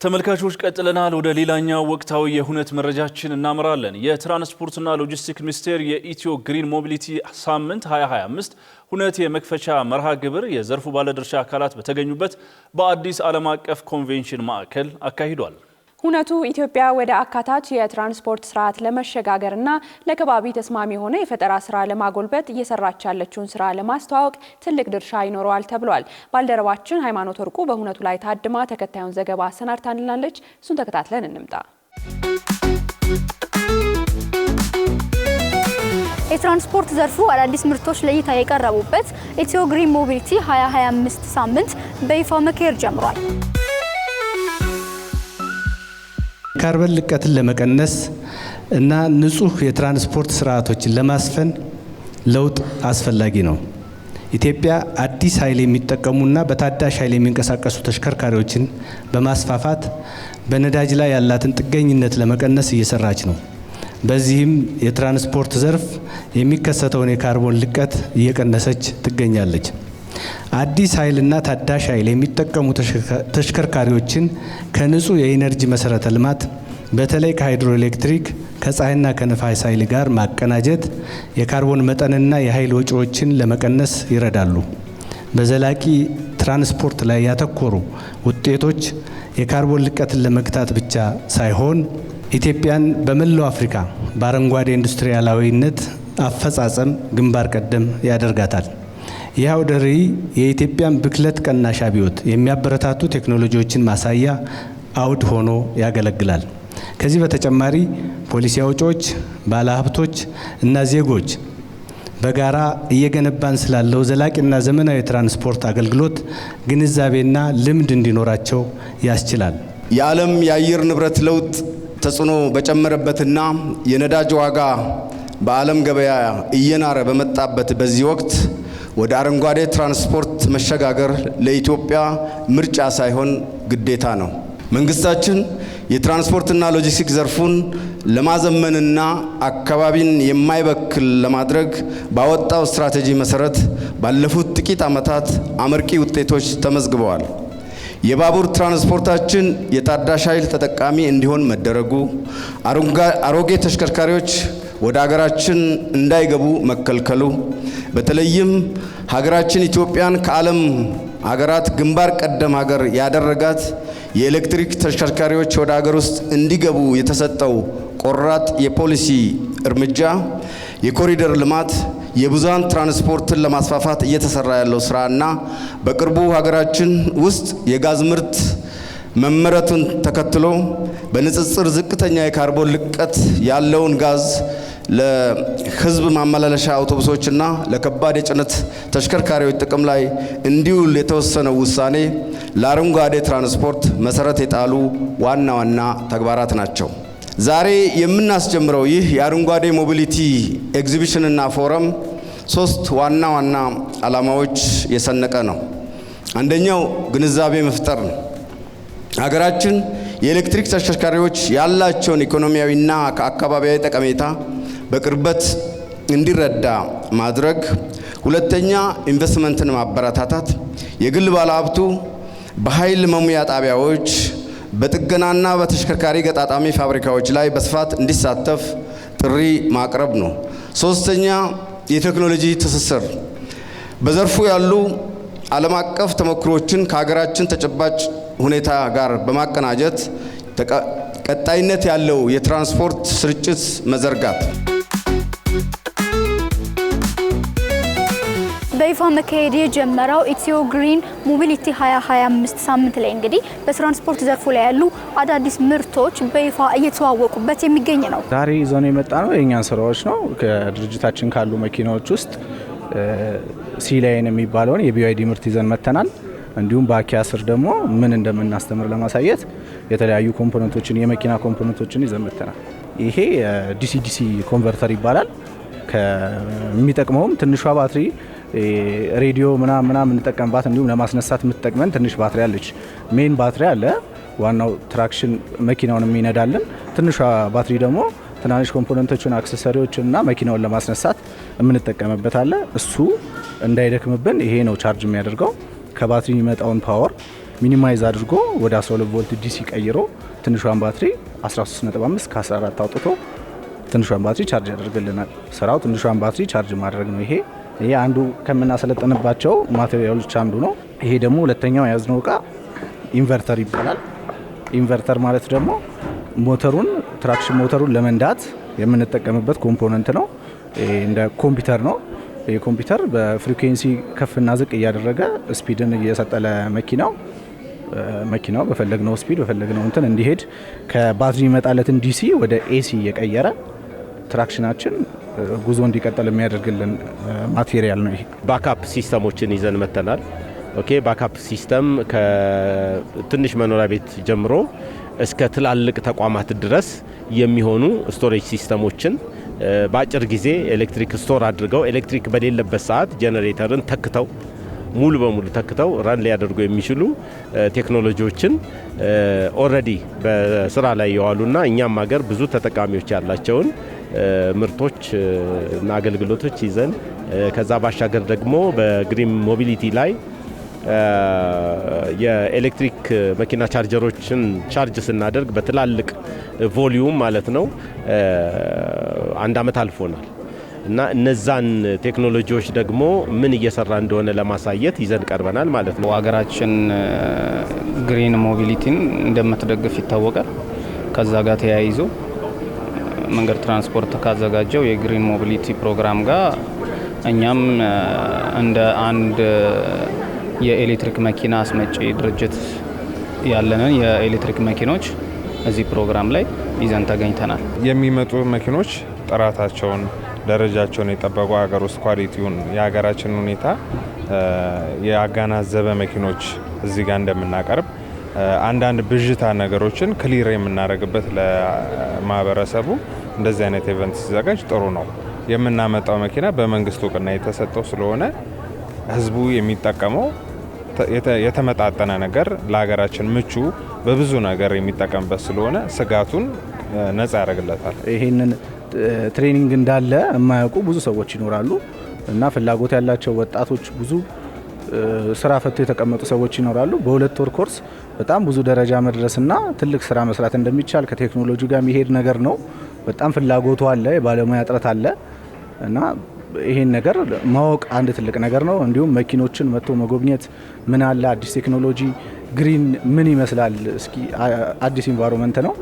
ተመልካቾች ቀጥለናል። ወደ ሌላኛው ወቅታዊ የሁነት መረጃችን እናመራለን። የትራንስፖርትና ሎጂስቲክስ ሚኒስቴር የኢትዮ ግሪን ሞቢሊቲ ሳምንት 2025 ሁነት የመክፈቻ መርሃ ግብር የዘርፉ ባለድርሻ አካላት በተገኙበት በአዲስ ዓለም አቀፍ ኮንቬንሽን ማዕከል አካሂዷል። ሁነቱ ኢትዮጵያ ወደ አካታች የትራንስፖርት ስርዓት ለመሸጋገርና ለከባቢ ተስማሚ የሆነ የፈጠራ ስራ ለማጎልበት እየሰራች ያለችውን ስራ ለማስተዋወቅ ትልቅ ድርሻ ይኖረዋል ተብሏል። ባልደረባችን ሃይማኖት ወርቁ በሁነቱ ላይ ታድማ ተከታዩን ዘገባ አሰናድታልናለች። እሱን ተከታትለን እንምጣ። የትራንስፖርት ዘርፉ አዳዲስ ምርቶች ለእይታ የቀረቡበት ኢትዮ ግሪን ሞቢሊቲ 2025 ሳምንት በይፋ መካሄድ ጀምሯል። ካርበን ልቀትን ለመቀነስ እና ንጹህ የትራንስፖርት ስርዓቶችን ለማስፈን ለውጥ አስፈላጊ ነው። ኢትዮጵያ አዲስ ኃይል የሚጠቀሙና በታዳሽ ኃይል የሚንቀሳቀሱ ተሽከርካሪዎችን በማስፋፋት በነዳጅ ላይ ያላትን ጥገኝነት ለመቀነስ እየሰራች ነው። በዚህም የትራንስፖርት ዘርፍ የሚከሰተውን የካርቦን ልቀት እየቀነሰች ትገኛለች። አዲስ ኃይልና ታዳሽ ኃይል የሚጠቀሙ ተሽከርካሪዎችን ከንጹህ የኢነርጂ መሰረተ ልማት በተለይ ከሃይድሮኤሌክትሪክ ከፀሐይና ከነፋስ ኃይል ጋር ማቀናጀት የካርቦን መጠንና የኃይል ወጪዎችን ለመቀነስ ይረዳሉ። በዘላቂ ትራንስፖርት ላይ ያተኮሩ ውጤቶች የካርቦን ልቀትን ለመግታት ብቻ ሳይሆን ኢትዮጵያን በመላው አፍሪካ በአረንጓዴ ኢንዱስትሪያላዊነት አፈጻጸም ግንባር ቀደም ያደርጋታል። ይህ አውደ ርዕይ የኢትዮጵያን ብክለት ቀናሽ አብዮት የሚያበረታቱ ቴክኖሎጂዎችን ማሳያ አውድ ሆኖ ያገለግላል። ከዚህ በተጨማሪ ፖሊሲ አውጪዎች፣ ባለሀብቶች እና ዜጎች በጋራ እየገነባን ስላለው ዘላቂና ዘመናዊ ትራንስፖርት አገልግሎት ግንዛቤና ልምድ እንዲኖራቸው ያስችላል። የዓለም የአየር ንብረት ለውጥ ተጽዕኖ በጨመረበትና የነዳጅ ዋጋ በዓለም ገበያ እየናረ በመጣበት በዚህ ወቅት ወደ አረንጓዴ ትራንስፖርት መሸጋገር ለኢትዮጵያ ምርጫ ሳይሆን ግዴታ ነው። መንግስታችን የትራንስፖርትና ሎጂስቲክስ ዘርፉን ለማዘመንና አካባቢን የማይበክል ለማድረግ ባወጣው ስትራቴጂ መሰረት ባለፉት ጥቂት ዓመታት አመርቂ ውጤቶች ተመዝግበዋል። የባቡር ትራንስፖርታችን የታዳሽ ኃይል ተጠቃሚ እንዲሆን መደረጉ፣ አሮጌ ተሽከርካሪዎች ወደ ሀገራችን እንዳይገቡ መከልከሉ፣ በተለይም ሀገራችን ኢትዮጵያን ከዓለም ሀገራት ግንባር ቀደም ሀገር ያደረጋት የኤሌክትሪክ ተሽከርካሪዎች ወደ ሀገር ውስጥ እንዲገቡ የተሰጠው ቆራጥ የፖሊሲ እርምጃ፣ የኮሪደር ልማት፣ የብዙሃን ትራንስፖርትን ለማስፋፋት እየተሰራ ያለው ስራና በቅርቡ ሀገራችን ውስጥ የጋዝ ምርት መመረቱን ተከትሎ በንጽጽር ዝቅተኛ የካርቦን ልቀት ያለውን ጋዝ ለህዝብ ማመላለሻ አውቶቡሶችና ለከባድ የጭነት ተሽከርካሪዎች ጥቅም ላይ እንዲውል የተወሰነው ውሳኔ ለአረንጓዴ ትራንስፖርት መሰረት የጣሉ ዋና ዋና ተግባራት ናቸው። ዛሬ የምናስጀምረው ይህ የአረንጓዴ ሞቢሊቲ ኤግዚቢሽንና ፎረም ሶስት ዋና ዋና ዓላማዎች የሰነቀ ነው። አንደኛው ግንዛቤ መፍጠር ነው። ሀገራችን የኤሌክትሪክ ተሽከርካሪዎች ያላቸውን ኢኮኖሚያዊና ከአካባቢያዊ ጠቀሜታ በቅርበት እንዲረዳ ማድረግ። ሁለተኛ ኢንቨስትመንትን ማበረታታት፣ የግል ባለሀብቱ በኃይል መሙያ ጣቢያዎች በጥገናና በተሽከርካሪ ገጣጣሚ ፋብሪካዎች ላይ በስፋት እንዲሳተፍ ጥሪ ማቅረብ ነው። ሶስተኛ የቴክኖሎጂ ትስስር፣ በዘርፉ ያሉ ዓለም አቀፍ ተሞክሮችን ከሀገራችን ተጨባጭ ሁኔታ ጋር በማቀናጀት ቀጣይነት ያለው የትራንስፖርት ስርጭት መዘርጋት። በይፋ መካሄድ የጀመረው ኢትዮ ግሪን ሞቢሊቲ 2025 ሳምንት ላይ እንግዲህ በትራንስፖርት ዘርፉ ላይ ያሉ አዳዲስ ምርቶች በይፋ እየተዋወቁበት የሚገኝ ነው። ዛሬ ይዘን የመጣ ነው የእኛን ስራዎች ነው። ከድርጅታችን ካሉ መኪናዎች ውስጥ ሲላይን የሚባለውን የቢዋይዲ ምርት ይዘን መተናል። እንዲሁም በአኪያ ስር ደግሞ ምን እንደምናስተምር ለማሳየት የተለያዩ ኮምፖነንቶችን የመኪና ኮምፖነንቶችን ይዘን መተናል። ይሄ ዲሲ ኮንቨርተር ይባላል። ከሚጠቅመውም ትንሿ ባትሪ ሬዲዮ ምናምን እንጠቀምባት፣ እንዲሁም ለማስነሳት የምትጠቅመን ትንሽ ባትሪ አለች። ሜን ባትሪ አለ፣ ዋናው ትራክሽን መኪናውን የሚነዳልን። ትንሿ ባትሪ ደግሞ ትናንሽ ኮምፖነንቶችን አክሰሰሪዎችንና መኪናውን ለማስነሳት የምንጠቀምበት አለ። እሱ እንዳይደክምብን ይሄ ነው ቻርጅ የሚያደርገው። ከባትሪ የሚመጣውን ፓወር ሚኒማይዝ አድርጎ ወደ 12 ቮልት ዲሲ ቀይሮ ትንሿን ባትሪ 13.5 ከ14 አውጥቶ ትንሿን ባትሪ ቻርጅ ያደርግልናል። ስራው ትንሿን ባትሪ ቻርጅ ማድረግ ነው። ይሄ አንዱ ከምናሰለጥንባቸው ማቴሪያሎች አንዱ ነው። ይሄ ደግሞ ሁለተኛው የያዝነው እቃ ኢንቨርተር ይባላል። ኢንቨርተር ማለት ደግሞ ትራክሽን ሞተሩን ለመንዳት የምንጠቀምበት ኮምፖነንት ነው። እንደ ኮምፒውተር ነው። ይሄ ኮምፒውተር በፍሪኩዌንሲ ከፍና ዝቅ እያደረገ ስፒድን እየሰጠ ለመኪናው በፈለግነው ስፒድ በፈለግነው እንትን እንዲሄድ ከባትሪ ይመጣለትን ዲሲ ወደ ኤሲ እየቀየረ ትራክሽናችን ጉዞ እንዲቀጥል የሚያደርግልን ማቴሪያል ነው። ይሄ ባካፕ ሲስተሞችን ይዘን መተናል። ኦኬ ባካፕ ሲስተም ከትንሽ መኖሪያ ቤት ጀምሮ እስከ ትላልቅ ተቋማት ድረስ የሚሆኑ ስቶሬጅ ሲስተሞችን በአጭር ጊዜ ኤሌክትሪክ ስቶር አድርገው ኤሌክትሪክ በሌለበት ሰዓት ጄኔሬተርን ተክተው ሙሉ በሙሉ ተክተው ራን ሊያደርጉ የሚችሉ ቴክኖሎጂዎችን ኦልሬዲ በስራ ላይ የዋሉና እኛም ሀገር ብዙ ተጠቃሚዎች ያላቸውን ምርቶች እና አገልግሎቶች ይዘን ከዛ ባሻገር ደግሞ በግሪን ሞቢሊቲ ላይ የኤሌክትሪክ መኪና ቻርጀሮችን ቻርጅ ስናደርግ በትላልቅ ቮሊዩም ማለት ነው 1 ዓመት አልፎናል እና እነዛን ቴክኖሎጂዎች ደግሞ ምን እየሰራ እንደሆነ ለማሳየት ይዘን ቀርበናል ማለት ነው። ሀገራችን ግሪን ሞቢሊቲን እንደምትደግፍ ይታወቃል። ከዛ ጋር ተያይዞ መንገድ ትራንስፖርት ካዘጋጀው የግሪን ሞቢሊቲ ፕሮግራም ጋር እኛም እንደ አንድ የኤሌክትሪክ መኪና አስመጪ ድርጅት ያለንን የኤሌክትሪክ መኪኖች እዚህ ፕሮግራም ላይ ይዘን ተገኝተናል። የሚመጡ መኪኖች ጥራታቸውን፣ ደረጃቸውን የጠበቁ ሀገር ውስጥ ኳሊቲውን የሀገራችን ሁኔታ ያገናዘበ መኪኖች እዚህ ጋር እንደምናቀርብ አንዳንድ ብዥታ ነገሮችን ክሊር የምናደርግበት ለማህበረሰቡ እንደዚህ አይነት ኢቨንት ሲዘጋጅ ጥሩ ነው። የምናመጣው መኪና በመንግስት እውቅና የተሰጠው ስለሆነ ህዝቡ የሚጠቀመው የተመጣጠነ ነገር ለሀገራችን ምቹ በብዙ ነገር የሚጠቀምበት ስለሆነ ስጋቱን ነጻ ያደርግለታል። ይሄንን ትሬኒንግ እንዳለ የማያውቁ ብዙ ሰዎች ይኖራሉ እና ፍላጎት ያላቸው ወጣቶች ብዙ ስራ ፈቶ የተቀመጡ ሰዎች ይኖራሉ። በ2 ወር ኮርስ በጣም ብዙ ደረጃ መድረስና ትልቅ ስራ መስራት እንደሚቻል ከቴክኖሎጂ ጋር የሚሄድ ነገር ነው። በጣም ፍላጎቱ አለ፣ የባለሙያ እጥረት አለ እና ይሄን ነገር ማወቅ አንድ ትልቅ ነገር ነው። እንዲሁም መኪኖችን መጥቶ መጎብኘት ምን አለ አዲስ ቴክኖሎጂ ግሪን ምን ይመስላል፣ እስኪ አዲስ ኢንቫይሮንመንት ነው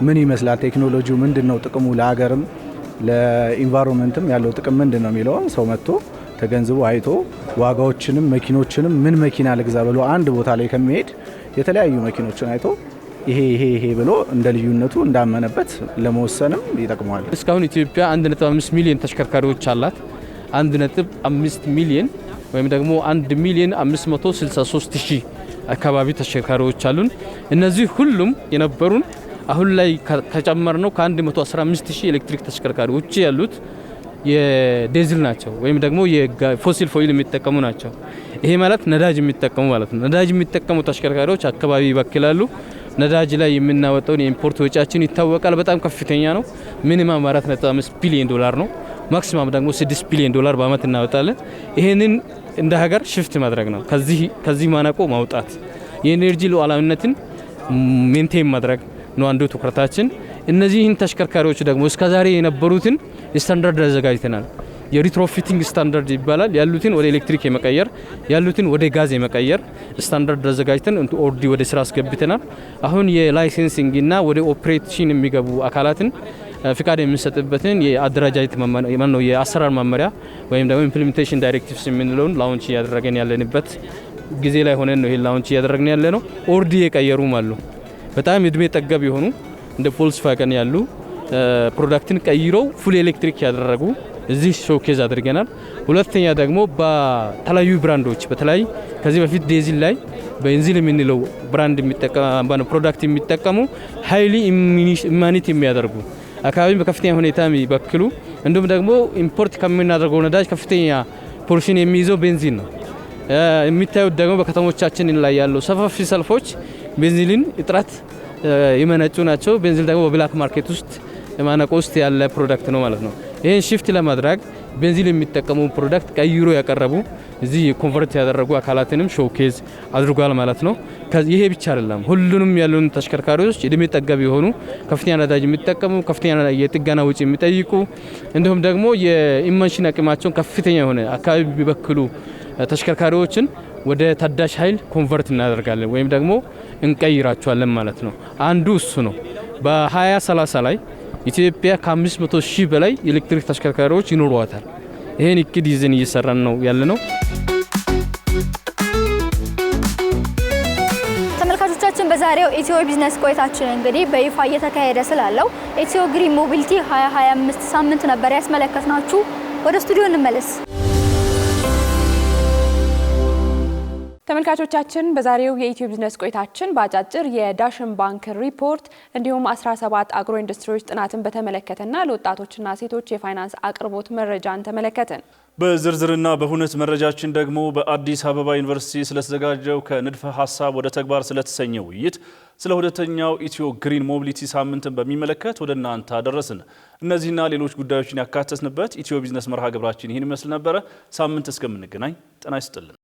ምን ይመስላል፣ ቴክኖሎጂው ምንድነው፣ ጥቅሙ ለሀገርም ለኢንቫይሮንመንትም ያለው ጥቅም ምንድነው የሚለውን ሰው መጥቶ ተገንዝቦ አይቶ ዋጋዎችንም መኪኖችንም ምን መኪና ልግዛ ብሎ አንድ ቦታ ላይ ከሚሄድ የተለያዩ መኪኖችን አይቶ ይሄ ብሎ እንደ ልዩነቱ እንዳመነበት ለመወሰንም ይጠቅመዋል። እስካሁን ኢትዮጵያ 1.5 ሚሊዮን ተሽከርካሪዎች አላት። 1.5 ሚሊዮን ወይም ደግሞ 1,563,000 አካባቢ ተሽከርካሪዎች አሉን። እነዚህ ሁሉም የነበሩን አሁን ላይ ከጨመርነው ከ115,000 ኤሌክትሪክ ተሽከርካሪዎች ያሉት የዲዝል ናቸው ወይም ደግሞ የፎሲል ፎይል የሚጠቀሙ ናቸው። ይሄ ማለት ነዳጅ የሚጠቀሙ ማለት ነው። ነዳጅ የሚጠቀሙ ተሽከርካሪዎች አካባቢ ይበክላሉ። ነዳጅ ላይ የምናወጣውን የኢምፖርት ወጪያችን ይታወቃል፣ በጣም ከፍተኛ ነው። ሚኒማም 4.5 ቢሊዮን ዶላር ነው። ማክሲማም ደግሞ 6 ቢሊዮን ዶላር በአመት እናወጣለን። ይሄንን እንደ ሀገር ሽፍት ማድረግ ነው። ከዚህ ማነቆ ማውጣት፣ የኤነርጂ ሉዓላዊነትን ሜንቴን ማድረግ ነው አንዱ ትኩረታችን። እነዚህን ተሽከርካሪዎች ደግሞ እስከዛሬ የነበሩትን ስታንዳርድ አዘጋጅተናል። የሪትሮፊቲንግ ስታንዳርድ ይባላል። ያሉትን ወደ ኤሌክትሪክ የመቀየር ያሉትን ወደ ጋዝ የመቀየር ስታንዳርድ አዘጋጅተን ኦልሬዲ ወደ ስራ አስገብተናል። አሁን የላይሰንሲንግ እና ወደ ኦፕሬሽን የሚገቡ አካላትን ፍቃድ የምንሰጥበትን የአደረጃጀት ነው የአሰራር መመሪያ ወይም ደግሞ ኢምፕሊሜንቴሽን ዳይሬክቲቭስ የምንለውን ላውንች እያደረገን ያለንበት ጊዜ ላይ ሆነን ነው። ይሄን ላውንች እያደረግን ያለ ነው። ኦልሬዲ የቀየሩም አሉ። በጣም እድሜ ጠገብ የሆኑ እንደ ቮልክስዋገን ያሉ ፕሮዳክትን ቀይረው ፉል ኤሌክትሪክ ያደረጉ እዚህ ሾኬዝ አድርገናል። ሁለተኛ ደግሞ በተለያዩ ብራንዶች በተለይ ከዚህ በፊት ዲዝል ላይ ቤንዚን የምንለው ብራንድ የሚጠቀሙ ፕሮዳክት የሚጠቀሙ ሃይሊ ኢማኒቲ የሚያደርጉ አካባቢ በከፍተኛ ሁኔታ የሚበክሉ እንዲሁም ደግሞ ኢምፖርት ከምናደርገው ነዳጅ ከፍተኛ ፖርሽን የሚይዘው ቤንዚን ነው። የሚታዩት ደግሞ በከተሞቻችን ላይ ያለው ሰፋፊ ሰልፎች ቤንዚልን እጥረት የመነጩ ናቸው። ቤንዚን ደግሞ በብላክ ማርኬት ውስጥ ማነቆ ውስጥ ያለ ፕሮዳክት ነው ማለት ነው። ይህን ሽፍት ለማድረግ ቤንዚን የሚጠቀሙ ፕሮዳክት ቀይሮ ያቀረቡ እዚህ ኮንቨርት ያደረጉ አካላትንም ሾኬዝ አድርጓል ማለት ነው። ይሄ ብቻ አይደለም፣ ሁሉንም ያሉን ተሽከርካሪዎች እድሜ ጠገብ የሆኑ ከፍተኛ ነዳጅ የሚጠቀሙ ከፍተኛ የጥገና ወጪ የሚጠይቁ እንዲሁም ደግሞ የኢንጂን አቅማቸውን ከፍተኛ የሆነ አካባቢ ቢበክሉ ተሽከርካሪዎችን ወደ ታዳሽ ኃይል ኮንቨርት እናደርጋለን ወይም ደግሞ እንቀይራቸዋለን ማለት ነው። አንዱ እሱ ነው። በ2030 ላይ ኢትዮጵያ ከ500 ሺህ በላይ ኤሌክትሪክ ተሽከርካሪዎች ይኖሯታል። ይሄን እቅድ ይዘን እየሰራን ነው ያለነው። ተመልካቾቻችን በዛሬው ኢትዮ ቢዝነስ ቆይታችን እንግዲህ በይፋ እየተካሄደ ስላለው ኢትዮ ግሪን ሞቢሊቲ 2025 ሳምንት ነበር ያስመለከትናችሁ። ወደ ስቱዲዮ እንመለስ። ተመልካቾቻችን በዛሬው የኢትዮ ቢዝነስ ቆይታችን በአጫጭር የዳሽን ባንክ ሪፖርት እንዲሁም 17 አግሮ ኢንዱስትሪዎች ጥናትን በተመለከተና ለወጣቶችና ሴቶች የፋይናንስ አቅርቦት መረጃን ተመለከተን። በዝርዝርና በሁነት መረጃችን ደግሞ በአዲስ አበባ ዩኒቨርሲቲ ስለተዘጋጀው ከንድፈ ሐሳብ ወደ ተግባር ስለተሰኘው ውይይት ስለ ሁለተኛው ኢትዮ ግሪን ሞቢሊቲ ሳምንትን በሚመለከት ወደ እናንተ አደረስን። እነዚህና ሌሎች ጉዳዮችን ያካተትንበት ኢትዮ ቢዝነስ መርሃ ግብራችን ይህን ይመስል ነበረ። ሳምንት እስከምንገናኝ ጤና ይስጥልን።